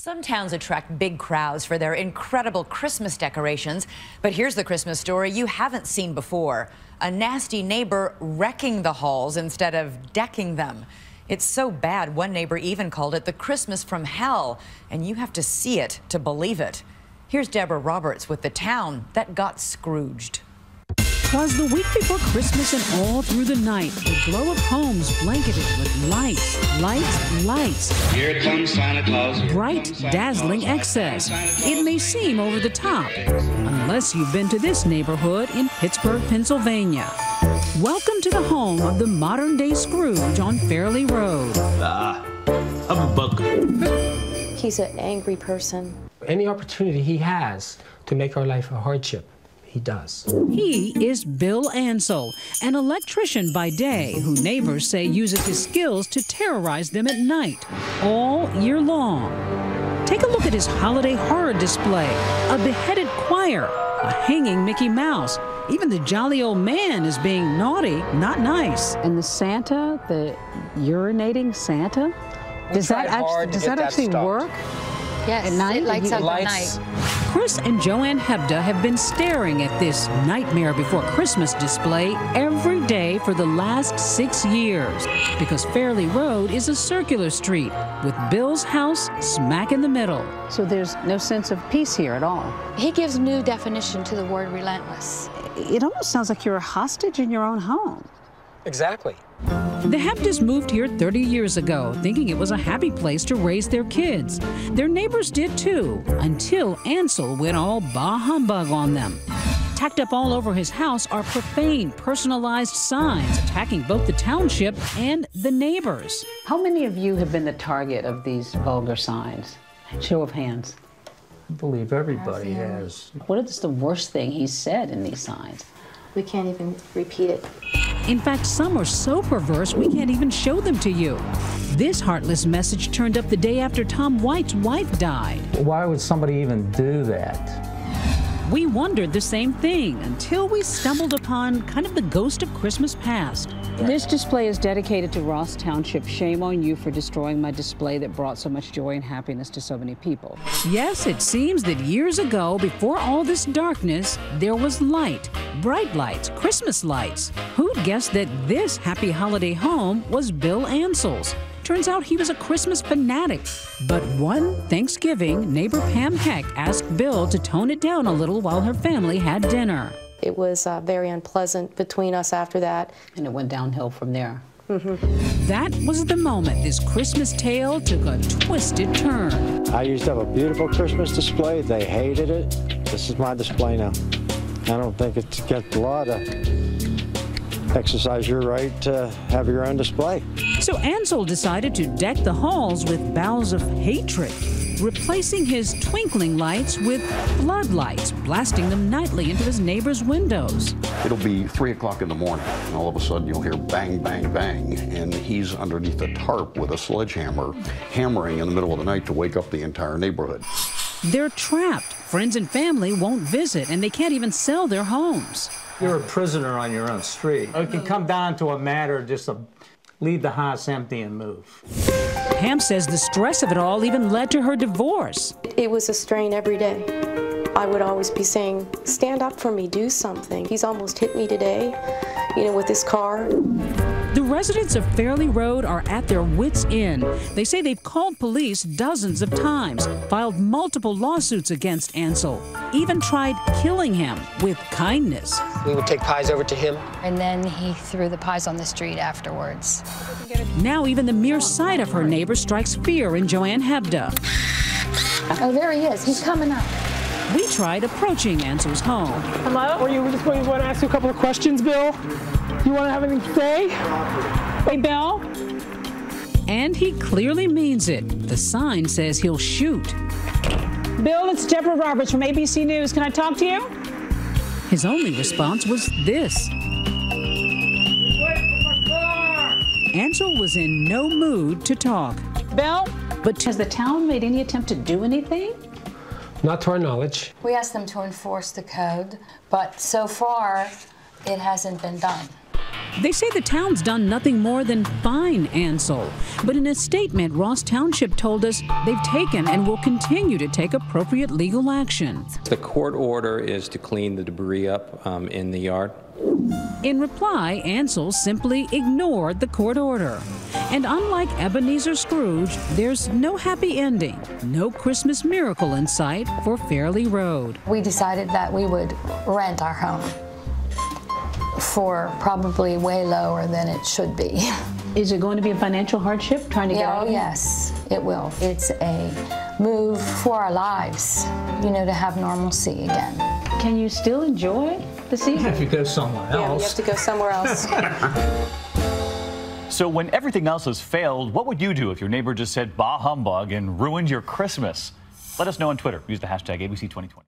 Some towns attract big crowds for their incredible Christmas decorations, but here's the Christmas story you haven't seen before. A nasty neighbor wrecking the halls instead of decking them. It's so bad, one neighbor even called it the Christmas from hell, and you have to see it to believe it. Here's Deborah Roberts with the town that got Scrooged. 'Twas the week before Christmas, and all through the night, the glow of homes blanketed with lights, lights, lights. Here comes Santa Claus. Bright, dazzling excess. It may seem over the top, unless you've been to this neighborhood in Pittsburgh, Pennsylvania. Welcome to the home of the modern-day Scrooge on Fairley Road. Humbug. He's an angry person. Any opportunity he has to make our life a hardship, he does. He is Bill Ansell, an electrician by day who neighbors say uses his skills to terrorize them at night, all year long. Take a look at his holiday horror display, a beheaded choir, a hanging Mickey Mouse. Even the jolly old man is being naughty, not nice. And the Santa, the urinating Santa, does that actually work? Yes, at night? it lights up at night. Chris and Joanne Hebda have been staring at this Nightmare Before Christmas display every day for the last 6 years, because Fairley Road is a circular street with Bill's house smack in the middle. So there's no sense of peace here at all. He gives new definition to the word relentless. It almost sounds like you're a hostage in your own home. Exactly. The Hebdas moved here 30 years ago, thinking it was a happy place to raise their kids. Their neighbors did too, until Ansell went all bah humbug on them. Tacked up all over his house are profane, personalized signs attacking both the township and the neighbors. How many of you have been the target of these vulgar signs? Show of hands. I believe everybody has. What is the worst thing he said in these signs? We can't even repeat it. In fact, some are so perverse we can't even show them to you. This heartless message turned up the day after Tom White's wife died. Why would somebody even do that? We wondered the same thing until we stumbled upon kind of the ghost of Christmas past. This display is dedicated to Ross Township. Shame on you for destroying my display that brought so much joy and happiness to so many people. Yes, it seems that years ago, before all this darkness, there was light, bright lights, Christmas lights. Who'd guessed that this happy holiday home was Bill Ansell's? Turns out he was a Christmas fanatic. But one Thanksgiving, neighbor Pam Heck asked Bill to tone it down a little while her family had dinner. It was very unpleasant between us after that. And it went downhill from there. That was the moment this Christmas tale took a twisted turn. I used to have a beautiful Christmas display. They hated it. This is my display now. I don't think it's against the law to exercise your right to have your own display. So Ansell decided to deck the halls with boughs of hatred, replacing his twinkling lights with floodlights, blasting them nightly into his neighbors' windows. It'll be 3 o'clock in the morning, and all of a sudden you'll hear bang, bang, bang, and he's underneath a tarp with a sledgehammer, hammering in the middle of the night to wake up the entire neighborhood. They're trapped. Friends and family won't visit, and they can't even sell their homes. You're a prisoner on your own street. It can come down to a matter just to leave the house empty and move. Pam says the stress of it all even led to her divorce. It was a strain every day. I would always be saying, stand up for me, do something. He's almost hit me today, with his car. The residents of Fairley Road are at their wits' end. They say they've called police dozens of times, filed multiple lawsuits against Ansell, even tried killing him with kindness. We would take pies over to him. And then he threw the pies on the street afterwards. Now even the mere sight of her neighbor strikes fear in Joanne Hebda. Oh, there he is. He's coming up. We tried approaching Ansell's home. Hello? Or you just want to ask you a couple of questions, Bill? You want to have anything to say? Hey, Bill? And he clearly means it. The sign says he'll shoot. Bill, it's Deborah Roberts from ABC News. Can I talk to you? His only response was this. Ansell was in no mood to talk. Bill? But has the town made any attempt to do anything? Not to our knowledge. We asked them to enforce the code, but so far it hasn't been done. They say the town's done nothing more than fine Ansel. But in a statement, Ross Township told us they've taken and will continue to take appropriate legal action. The court order is to clean the debris up in the yard. In reply, Ansel simply ignored the court order. And unlike Ebenezer Scrooge, there's no happy ending, no Christmas miracle in sight for Fairley Road. We decided that we would rent our home for probably way lower than it should be. Is it going to be a financial hardship trying to get out of here? Yes, it will. It's a move for our lives, you know, to have normalcy again. Can you still enjoy the season? If you go somewhere else. Yeah, you have to go somewhere else. So when everything else has failed, what would you do if your neighbor just said bah humbug and ruined your Christmas? Let us know on Twitter. Use the hashtag ABC2020.